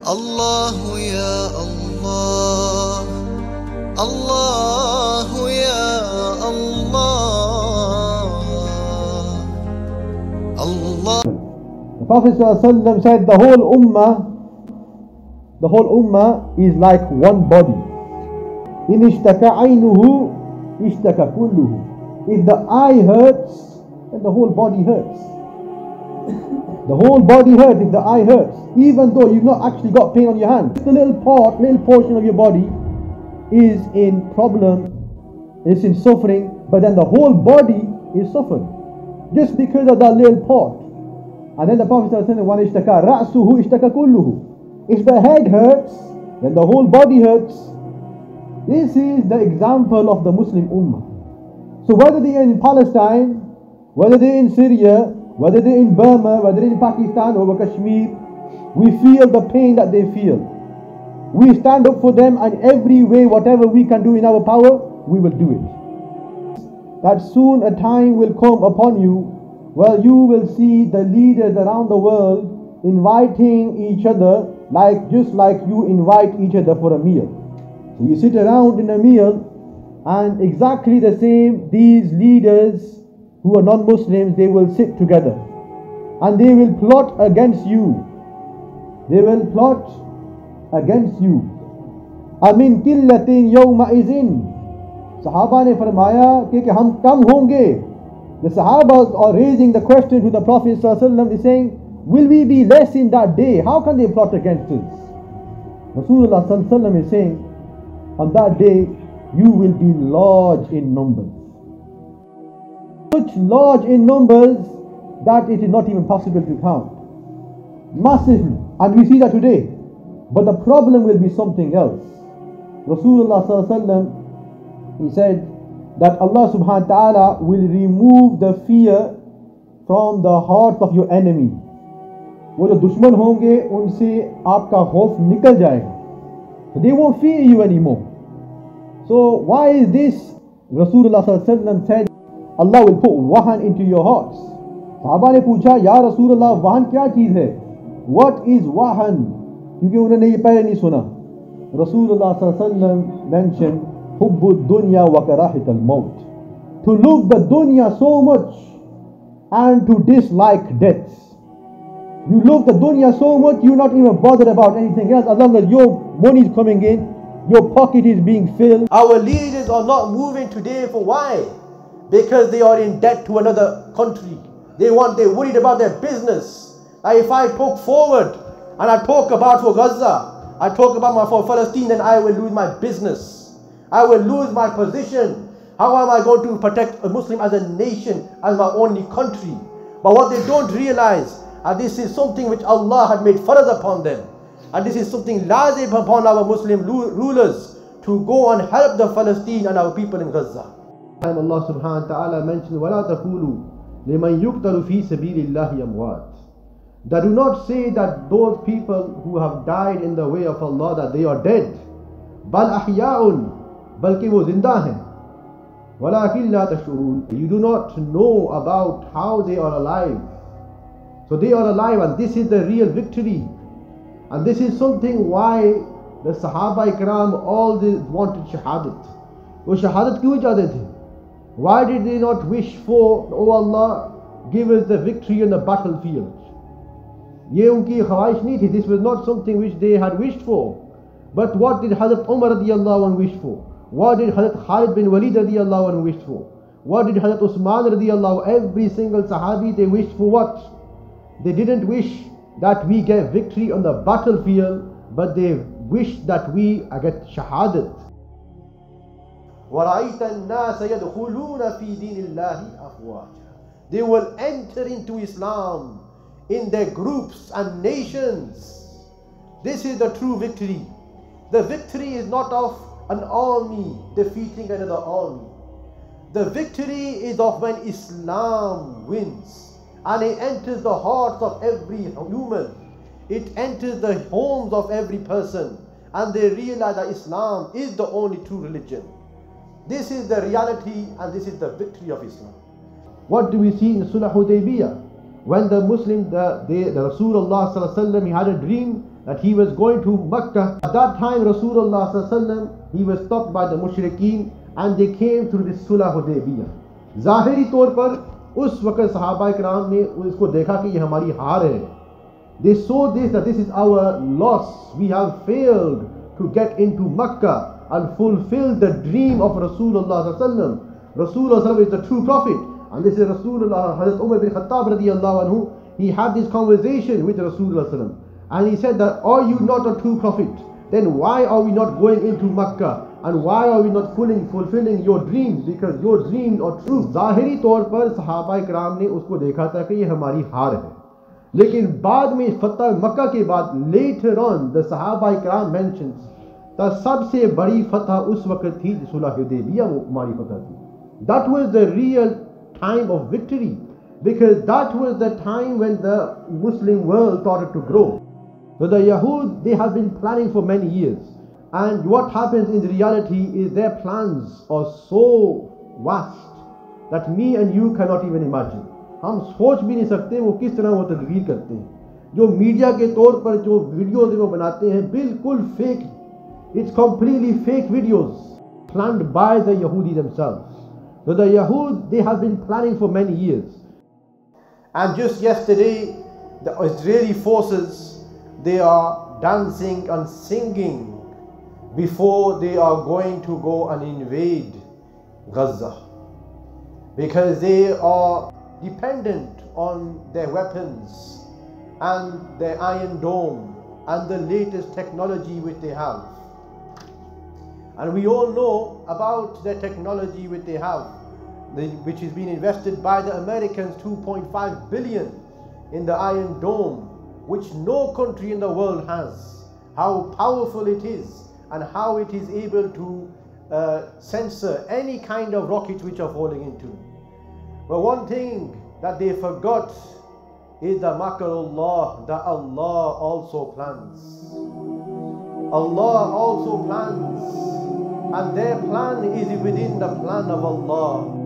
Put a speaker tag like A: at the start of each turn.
A: الله يا الله الله يا الله الله.
B: The Prophet ﷺ said the whole ummah is like one body. In ishtaka aynuhu ishtaka kulluhu. If the eye hurts, then the whole body hurts. The whole body hurts if the eye hurts, even though you've not actually got pain on your hand. The little portion of your body is in problem, is in suffering, but then the whole body is suffering just because of that little part. And then the Prophet said, "One ishtaka ra'suhu ishtaka kulluhu." If the head hurts, then the whole body hurts. This is the example of the Muslim Ummah. So whether they're in Palestine, whether they're in Syria, whether they're in Burma, whether they're in Pakistan or Kashmir, we feel the pain that they feel. We stand up for them, and every way, whatever we can do in our power, we will do it. That soon a time will come upon you where you will see the leaders around the world inviting each other just like you invite each other for a meal. So you sit around in a meal, and exactly the same, these leaders who are non-Muslims, they will sit together and they will plot against you. They will plot against you. Amin killatin yawma izin. Sahaba ne farmaya कि हम कम होंगे. The Sahabas are raising the question to the Prophet ﷺ. They're saying, will we be less in that day? How can they plot against us? Rasulullah ﷺ is saying, on that day you will be large in numbers. Such large in numbers that it is not even possible to count. Massively. And we see that today. But the problem will be something else. Rasulullah ﷺ, he said that Allah subhanahu wa ta'ala will remove the fear from the heart of your enemy. वो जो दुश्मन होंगे उनसे आपका खौफ निकल जाएगा. So they won't fear you anymore. So why is this? Rasulullah ﷺ said, Allah will put wahan into your hearts. Sahaba ने पूछा, या रसूलल्लाह वाहन क्या चीज है? What is wahan? क्योंकि उन्होंने ये पहले नहीं सुना. Rasulullah ﷺ mentioned hubbud dunya wa karahit al-maut. To love the dunya so much and to dislike death. You love the dunya so much, you're not even bothered about anything else as long as your money is coming in, your pocket is being filled. Our leaders are not moving today for why? Because they are in debt to another country. They're worried about their business. If I talk forward and I talk about for Gaza, I talk about for Palestine, then I will lose my business. I will lose my position. How am I going to protect a Muslim as a nation, as my only country? But what they don't realize, and this is something which Allah had made farz upon them, and this is something lazim upon our Muslim rulers, to go and help the Palestine and our people in Gaza. Allah subhanahu wa ta'ala mentioned, وَلَا تَقُولُوا لِمَنْ يُقْتَلُ فِي سَبِيلِ اللَّهِ أَمْوَاتٍ. That do not say that those people who have died in the way of Allah, that they are dead. بَلْ أَحْيَاءٌ, بلکہ وہ زندہ ہیں. وَلَكِنْ لَا تَشْعُرُونَ. You do not know about how they are alive. So they are alive, and this is the real victory. And this is something why the Sahaba Ikram all wanted shahadat. वो shahadat क्यों चाहते थे? Why did they not wish for, oh Allah, give us the victory on the battlefield? ये उनकी ख्वाहिश नहीं थी. This was not something which they had wished for. But what did Hazrat Umar radiallahu anhu wish for? What did Hazrat Khalid bin Walid radiallahu anhu wish for? What did Hazrat Usman radiallahu anhu? Every single Sahabi, they wished for what? They didn't wish that we get victory on the battlefield, but they wished that we get shahadat. وَرَأَيْتَ النَّاسَ يَدْخُلُونَ فِي دِينِ اللَّهِ أَفْوَاجًا. They will enter into Islam in their groups and nations. This is the true victory. The victory is not of an army defeating another army. The victory is of when Islam wins, and it enters the hearts of every human. It enters the homes of every person, and they realize that Islam is the only true religion. This is the reality, and this is the victory of Islam. What do we see in Sulh Hudaybiyah? When the Muslim, the Rasulullah sallallahu alaihi wasallam, he had a dream that he was going to Makkah. At that time Rasulullah sallallahu alaihi wasallam, he was stopped by the mushrikeen and they came through this Sulh Hudaybiyah. ज़ाहिरी तौर पर उस वक़्त सहाबा इकराम ने उसको देखा कि ये हमारी हार है. They saw this, that this is our loss. We have failed to get into Makkah and fulfill the dream of Rasulullah sallallahu alaihi wasallam. Rasulullah is the true prophet, and this is Rasulullah. Hazrat Umar bin Khattab radiyallahu anhu, he had this conversation with Rasulullah sallallahu alaihi wasallam, and he said that, are you not a true prophet? Then why are we not going into Makkah? And why are we not fulfilling your dreams? Because your dreams are true. ज़ाहिरी तौर पर सहाबा इकराम ने उसको देखा था कि ये हमारी हार है. लेकिन बाद में फतह मक्का के बाद, later on the सहाबा इकराम mentions that सबसे बड़ी फतह उस वक्त थी सुलह हुदैबिया, वो हमारी फतह थी. That was the real time of victory, because that was the time when the Muslim world started to grow. So the Yahud, they have been planning for many years, and what happens in reality is their plans are so vast that me and you cannot even imagine. हम सोच भी नहीं सकते वो किस तरह वो तदबीर करते हैं. जो मीडिया के तौर पर जो वीडियोस वो बनाते हैं बिल्कुल fake. It's completely fake videos planned by the Yahudi themselves. So the Yahud, they have been planning for many years. And just yesterday, the Israeli forces, they are dancing and singing before they are going to go and invade Gaza, because they are dependent on their weapons and their Iron Dome and the latest technology which they have. And we all know about the technology which they have, which is being invested by the Americans, 2.5 billion in the Iron Dome, which no country in the world has. How powerful it is, and how it is able to censor any kind of rockets which are falling into. But one thing that they forgot is the makarullah, that Allah also plans. Allah also plans, and their plan is within the plan of Allah.